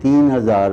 3000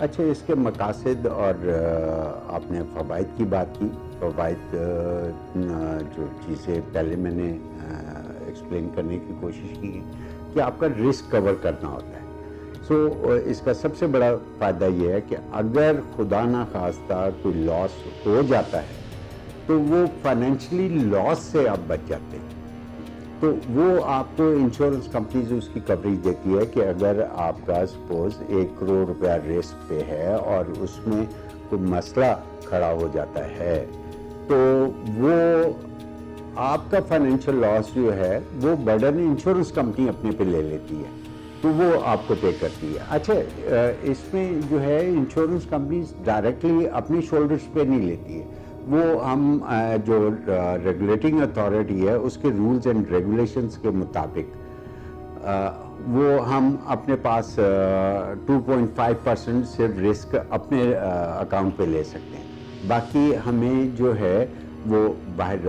اچھا، اس کے مقاصد اور آپ نے فوائد کی بات کی. فوائد جو چیزیں پہلے میں نے ایکسپلین کرنے کی کوشش کی کہ آپ کا رسک کور کرنا ہوتا ہے. سو اس کا سب سے بڑا فائدہ یہ ہے کہ اگر خدا نخواستہ کوئی لاس ہو جاتا ہے تو وہ فائنینشلی لاس سے آپ بچ جاتے ہیں. تو وہ آپ کو انشورنس کمپنیز اس کی کوریج دیتی ہے کہ اگر آپ کا سپوز 1 کروڑ روپیہ رسک پہ ہے اور اس میں کوئی مسئلہ کھڑا ہو جاتا ہے تو وہ آپ کا فائنینشیل لاس جو ہے وہ برڈن انشورنس کمپنی اپنے پہ لے لیتی ہے, تو وہ آپ کو پے کرتی ہے. اچھا, اس میں جو ہے انشورنس کمپنیز ڈائریکٹلی اپنی شولڈرز پہ نہیں لیتی ہے, وہ ہم جو ریگولیٹنگ اتھارٹی ہے اس کے رولز اینڈ ریگولیشنز کے مطابق وہ ہم اپنے پاس 2.5% صرف رسک اپنے اکاؤنٹ پہ لے سکتے ہیں. باقی ہمیں جو ہے وہ باہر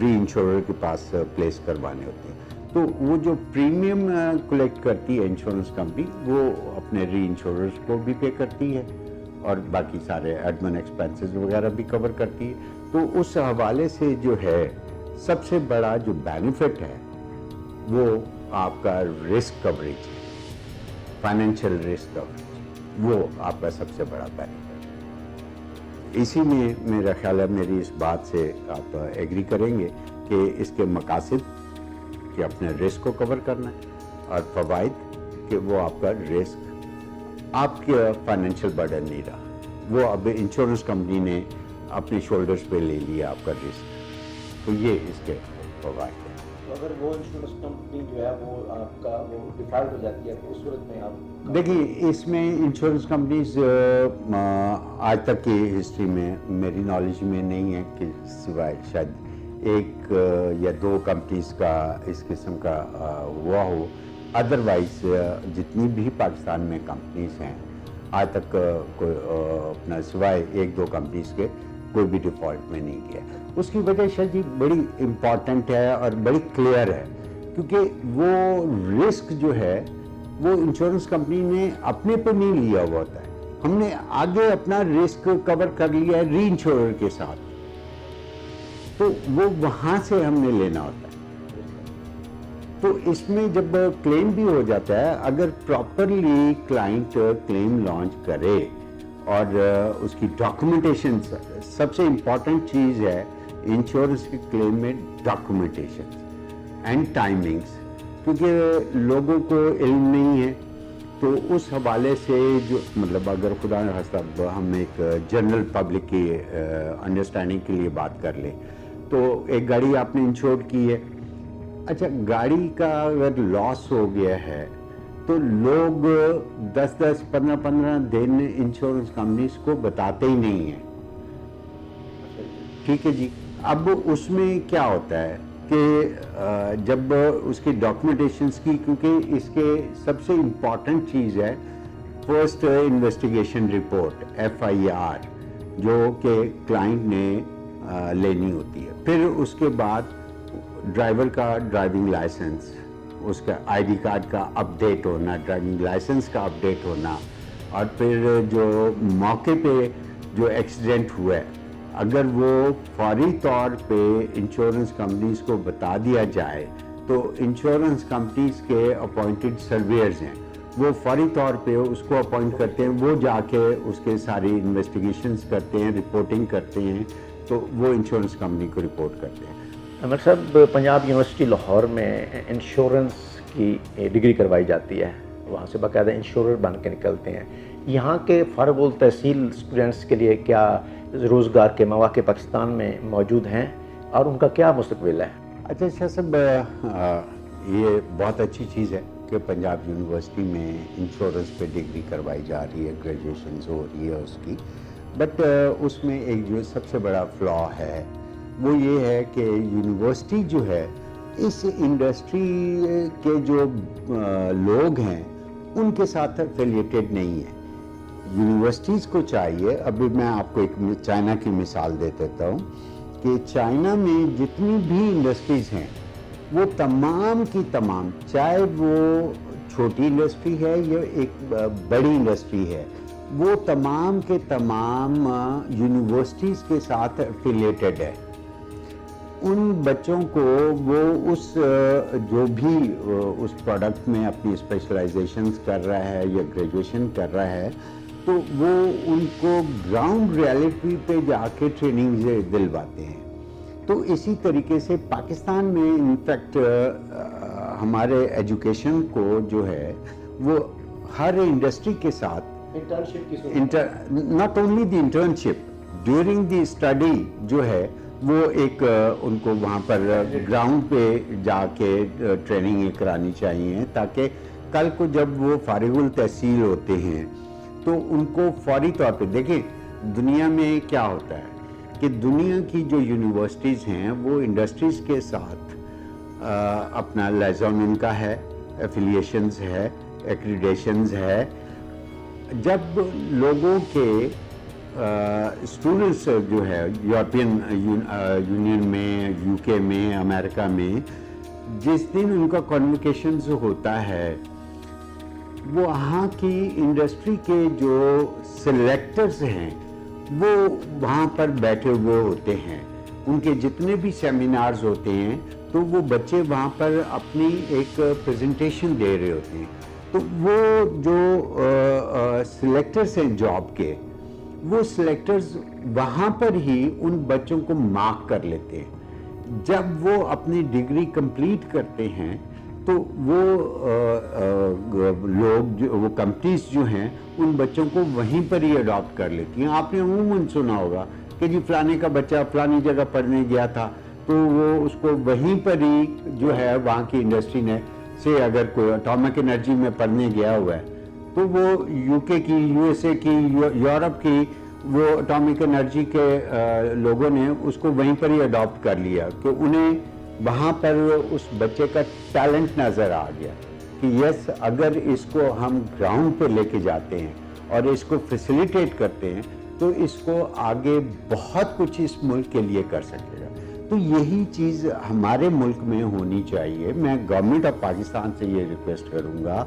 ری انشورر کے پاس پلیس کروانے ہوتے ہیں. تو وہ جو پریمیم کلیکٹ کرتی ہے انشورنس کمپنی وہ اپنے ری انشوررز کو بھی پے کرتی ہے اور باقی سارے ایڈمن ایکسپینسز وغیرہ بھی کور کرتی ہے. تو اس حوالے سے جو ہے سب سے بڑا جو بینیفٹ ہے وہ آپ کا رسک کوریج ہے, فائنینشیل رسک کوریج, وہ آپ کا سب سے بڑا بینیفٹ. اسی میں میرا خیال ہے میری اس بات سے آپ ایگری کریں گے کہ اس کے مقاصد کہ اپنے رسک کو کور کرنا ہے اور فوائد کہ وہ آپ کا رسک آپ کے فائنینشیل برڈن نہیں رہا, وہ اب انشورنس کمپنی نے اپنے شولڈرز پہ لے لیا آپ کا رسک. تو یہ اس کے فوائد ہیں. تو اگر وہ انشورنس کمپنی جو ہے وہ آپ کا وہ ڈیفالٹ ہو جاتی ہے تو اس صورت میں آپ دیکھیے اس میں انشورنس کمپنیز آج تک کی ہسٹری میں میری نالج میں نہیں ہے کہ سوائے شاید 1 یا 2 کمپنیز کا اس قسم کا ہوا ہو, ادروائز جتنی بھی پاکستان میں کمپنیز ہیں آج تک کوئی اپنا سوائے 1-2 کمپنیز کے کوئی بھی ڈیفالٹ میں نہیں گیا. اس کی وجہ شاید جی بڑی امپورٹنٹ ہے اور بڑی کلیئر ہے, کیونکہ وہ رسک جو ہے وہ انشورنس کمپنی نے اپنے پہ نہیں لیا ہوا ہوتا ہے, ہم نے آگے اپنا رسک کور کر لیا ہے ری انشورر کے ساتھ, تو وہ وہاں سے ہم نے لینا ہوتا ہے. تو اس میں جب کلیم بھی ہو جاتا ہے, اگر پراپرلی کلائنٹ کلیم لانچ کرے اور اس کی ڈاکومنٹیشن سب سے امپورٹنٹ چیز ہے انشورنس کے کلیم میں, ڈاکومنٹیشن اینڈ ٹائمنگز, کیونکہ لوگوں کو علم نہیں ہے. تو اس حوالے سے جو مطلب اگر خدا نخواستہ ہم ایک جنرل پبلک کی انڈرسٹینڈنگ کے لیے بات کر لیں تو ایک گاڑی آپ نے انشور کی ہے. اچھا, گاڑی کا اگر لاس ہو گیا ہے تو لوگ 10-10, 15-15 دن انشورنس کمپنیز کو بتاتے ہی نہیں ہیں. ٹھیک ہے جی. اب اس میں کیا ہوتا ہے کہ جب اس کی ڈاکومنٹیشنز کی, کیونکہ اس کے سب سے امپورٹنٹ چیز ہے فرسٹ انویسٹیگیشن رپورٹ FIR جو کہ کلائنٹ نے لینی ہوتی ہے. پھر اس کے بعد ڈرائیور کا ڈرائیونگ لائسنس, اس کا ID کارڈ کا اپڈیٹ ہونا, ڈرائیونگ لائسنس کا اپڈیٹ ہونا, اور پھر جو موقع پہ جو ایکسیڈنٹ ہوا ہے اگر وہ فوری طور پہ انشورنس کمپنیز کو بتا دیا جائے تو انشورنس کمپنیز کے اپوائنٹڈ سرویئرز ہیں وہ فوری طور پہ اس کو اپوائنٹ کرتے ہیں, وہ جا کے اس کے ساری انویسٹیگیشنز کرتے ہیں, رپورٹنگ کرتے ہیں, تو وہ انشورنس کمپنی کو رپورٹ کرتے ہیں. عمر صاحب, پنجاب یونیورسٹی لاہور میں انشورنس کی ڈگری کروائی جاتی ہے, وہاں سے باقاعدہ انشورر بن کے نکلتے ہیں. یہاں کے فارغ التحصیل اسٹوڈنٹس کے لیے کیا روزگار کے مواقع پاکستان میں موجود ہیں اور ان کا کیا مستقبل ہے؟ اچھا شاہ صاحب, یہ بہت اچھی چیز ہے کہ پنجاب یونیورسٹی میں انشورنس پہ ڈگری کروائی جا رہی ہے, گریجویشنز ہو رہی ہے اس کی. بٹ اس میں ایک جو سب سے بڑا فلا ہے وہ یہ ہے کہ یونیورسٹی جو ہے اس انڈسٹری کے جو لوگ ہیں ان کے ساتھ افیلیٹڈ نہیں ہے. یونیورسٹیز کو چاہیے, ابھی میں آپ کو ایک چائنا کی مثال دے دیتا ہوں کہ چائنا میں جتنی بھی انڈسٹریز ہیں وہ تمام کی تمام, چاہے وہ چھوٹی انڈسٹری ہے یا ایک بڑی انڈسٹری ہے, وہ تمام کے تمام یونیورسٹیز کے ساتھ افیلیٹڈ ہے. ان بچوں کو وہ اس جو بھی اس پروڈکٹ میں اپنی اسپیشلائزیشنز کر رہا ہے یا گریجویشن کر رہا ہے تو وہ ان کو گراؤنڈ ریالٹی پہ جا کے ٹریننگ دلواتے ہیں. تو اسی طریقے سے پاکستان میں انفیکٹ ہمارے ایجوکیشن کو جو ہے وہ ہر انڈسٹری کے ساتھ not only the internship during the study جو ہے وہ ایک ان کو وہاں پر گراؤنڈ پہ جا کے ٹریننگ کرانی چاہیے تاکہ کل کو جب وہ فارغ التحصیل ہوتے ہیں تو ان کو فوری طور پہ دیکھیں دنیا میں کیا ہوتا ہے کہ دنیا کی جو یونیورسٹیز ہیں وہ انڈسٹریز کے ساتھ اپنا لائزون ان کا ہے, ایفیلیشنز ہے, ایکریڈیشنز ہے. جب لوگوں کے اسٹوڈنٹس جو ہے یورپین یونین میں, یو کے میں, امریکہ میں, جس دن ان کا کنوکیشنز ہوتا ہے وہاں کی انڈسٹری کے جو سلیکٹرز ہیں وہ وہاں پر بیٹھے ہوئے ہوتے ہیں. ان کے جتنے بھی سیمینارز ہوتے ہیں تو وہ بچے وہاں پر اپنی ایک پریزنٹیشن دے رہے ہوتے ہیں. تو وہ جو سلیکٹرز ہیں جاب کے, وہ سلیکٹرز وہاں پر ہی ان بچوں کو مارک کر لیتے ہیں. جب وہ اپنی ڈگری کمپلیٹ کرتے ہیں تو وہ لوگ وہ کمپنیز جو ہیں ان بچوں کو وہیں پر ہی اڈاپٹ کر لیتی ہیں. آپ نے عموماً سنا ہوگا کہ جی فلانے کا بچہ فلانی جگہ پڑھنے گیا تھا تو وہ اس کو وہیں پر ہی جو ہے وہاں کی انڈسٹری نے سے اگر کوئی اٹامک انرجی میں پڑھنے گیا ہوا ہے تو وہ یو کے کی, یو ایس اے کی, یورپ کی وہ اٹامک انرجی کے لوگوں نے اس کو وہیں پر ہی اڈاپٹ کر لیا کہ انہیں وہاں پر اس بچے کا ٹیلنٹ نظر آ گیا کہ یس اگر اس کو ہم گراؤنڈ پہ لے کے جاتے ہیں اور اس کو فیسیلیٹیٹ کرتے ہیں تو اس کو آگے بہت کچھ اس ملک کے لیے کر سکے گا. تو یہی چیز ہمارے ملک میں ہونی چاہیے. میں گورنمنٹ آف پاکستان سے یہ ریکویسٹ کروں گا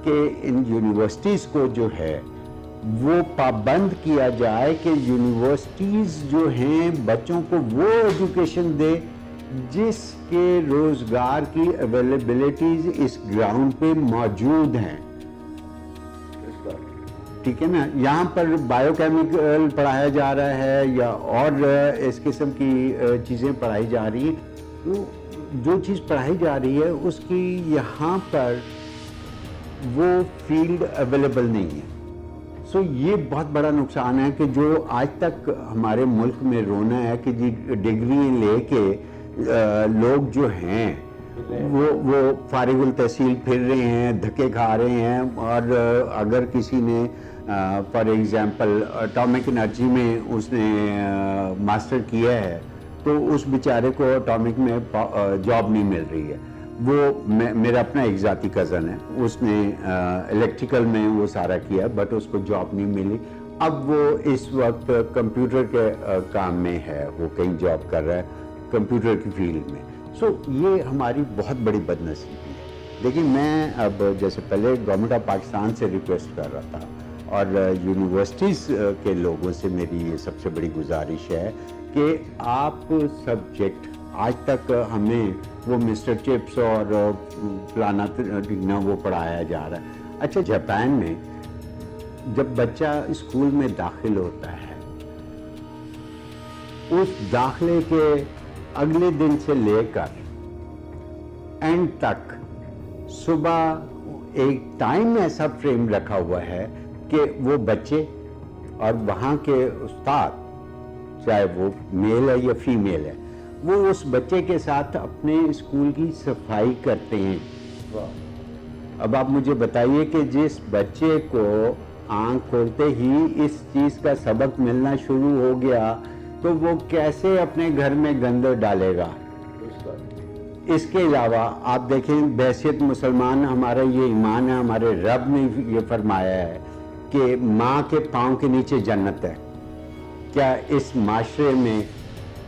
کہ ان یونیورسٹیز کو جو ہے وہ پابند کیا جائے کہ یونیورسٹیز جو ہیں بچوں کو وہ ایجوکیشن دے جس کے روزگار کی اویلیبلٹیز اس گراؤنڈ پہ موجود ہیں. ٹھیک ہے نا, یہاں پر بایو کیمیکل پڑھایا جا رہا ہے یا اور اس قسم کی چیزیں پڑھائی جا رہی ہیں. جو چیز پڑھائی جا رہی ہے اس کی یہاں پر وہ فیلڈ اویلیبل نہیں ہے. سو یہ بہت بڑا نقصان ہے کہ جو آج تک ہمارے ملک میں رونا ہے کہ جی ڈگری لے کے لوگ جو ہیں وہ فارغ التحصیل پھر رہے ہیں, دھکے کھا رہے ہیں. اور اگر کسی نے فار ایگزامپل اٹامک انرجی میں اس نے ماسٹر کیا ہے تو اس بیچارے کو اٹامک میں جاب نہیں مل رہی ہے. وہ میرا اپنا ایک ذاتی کزن ہے, اس نے الیکٹریکل میں وہ سارا کیا بٹ اس کو جاب نہیں ملی. اب وہ اس وقت کمپیوٹر کے کام میں ہے, وہ کہیں جاب کر رہا ہے کمپیوٹر کی فیلڈ میں. سو یہ ہماری بہت بڑی بد نصیبی ہے. لیکن میں اب جیسے پہلے گورنمنٹ آف پاکستان سے ریکویسٹ کر رہا تھا اور یونیورسٹیز کے لوگوں سے میری یہ سب سے بڑی گزارش ہے کہ آپ سبجیکٹ آج تک ہمیں وہ مسٹر چپس اور فلانا ٹھیکنا وہ پڑھایا جا رہا ہے. اچھا جاپان میں جب بچہ اسکول میں داخل ہوتا ہے اس داخلے کے اگلے دن سے لے کر اینڈ تک صبح ایک ٹائم ایسا فریم رکھا ہوا ہے کہ وہ بچے اور وہاں کے استاد چاہے وہ میل ہے یا فیمیل ہے وہ اس بچے کے ساتھ اپنے اسکول کی صفائی کرتے ہیں. اب آپ مجھے بتائیے کہ جس بچے کو آنکھ کھولتے ہی اس چیز کا سبق ملنا شروع ہو گیا تو وہ کیسے اپنے گھر میں گند ڈالے گا. اس کے علاوہ آپ دیکھیں بحیثیت مسلمان ہمارا یہ ایمان ہے, ہمارے رب نے یہ فرمایا ہے کہ ماں کے پاؤں کے نیچے جنت ہے. کیا اس معاشرے میں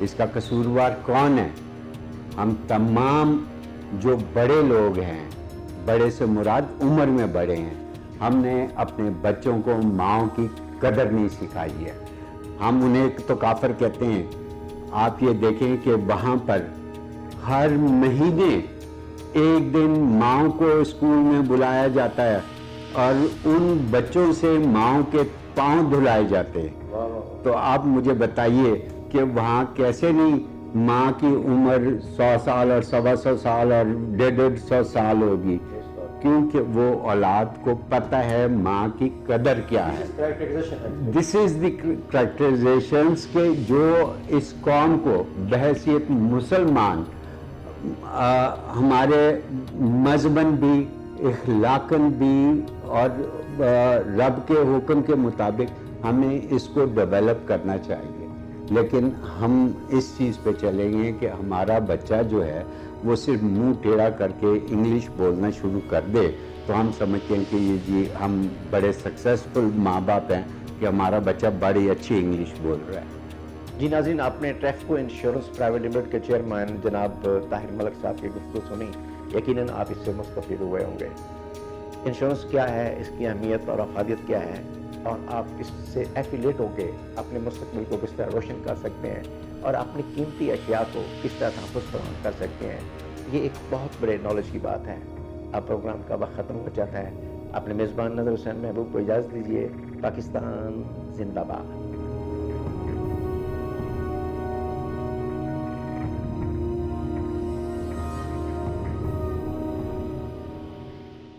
اس کا قصوروار کون ہے؟ ہم تمام جو بڑے لوگ ہیں, بڑے سے مراد عمر میں بڑے ہیں, ہم نے اپنے بچوں کو ماؤں کی قدر نہیں سکھائی ہے. ہم انہیں تو کافر کہتے ہیں. آپ یہ دیکھیں کہ وہاں پر ہر مہینے ایک دن ماؤں کو اسکول میں بلایا جاتا ہے اور ان بچوں سے ماؤں کے پاؤں دھلائے جاتے ہیں. تو آپ مجھے بتائیے کہ وہاں کیسے نہیں ماں کی عمر 100 سال اور 125 سال اور 150 سال ہوگی، کیونکہ وہ اولاد کو پتہ ہے ماں کی قدر کیا ہے. دس از دی کریکٹرائزیشنس کہ جو اس قوم کو بحیثیت مسلمان ہمارے مذہباً بھی، اخلاقاً بھی اور رب کے حکم کے مطابق ہمیں اس کو ڈیولپ کرنا چاہیے. لیکن ہم اس چیز پہ چلیں گے کہ ہمارا بچہ جو ہے وہ صرف منہ ٹیڑھا کر کے انگلش بولنا شروع کر دے تو ہم سمجھتے ہیں کہ یہ جی ہم بڑے سکسیسفل ماں باپ ہیں کہ ہمارا بچہ بڑی اچھی انگلش بول رہا ہے. جی ناظرین، آپ نے ٹریفکو انشورنس پرائیویٹ لمیٹڈ کے چیئرمین جناب طاہر ملک صاحب کی گفتگو سنی. یقیناً آپ اس سے مستفید ہوئے ہوں گے. انشورنس کیا ہے، اس کی اہمیت اور افادیت کیا ہے، اور آپ اس سے ایفیلیٹ ہو کے اپنے مستقبل کو کس طرح روشن کر سکتے ہیں اور اپنی قیمتی اشیاء کو کس طرح تحفظ فراہم کر سکتے ہیں، یہ ایک بہت بڑے نالج کی بات ہے. اب پروگرام کا وقت ختم ہو جاتا ہے. اپنے میزبان نظر حسین محبوب کو اجازت دیجیے. پاکستان زندہ باد.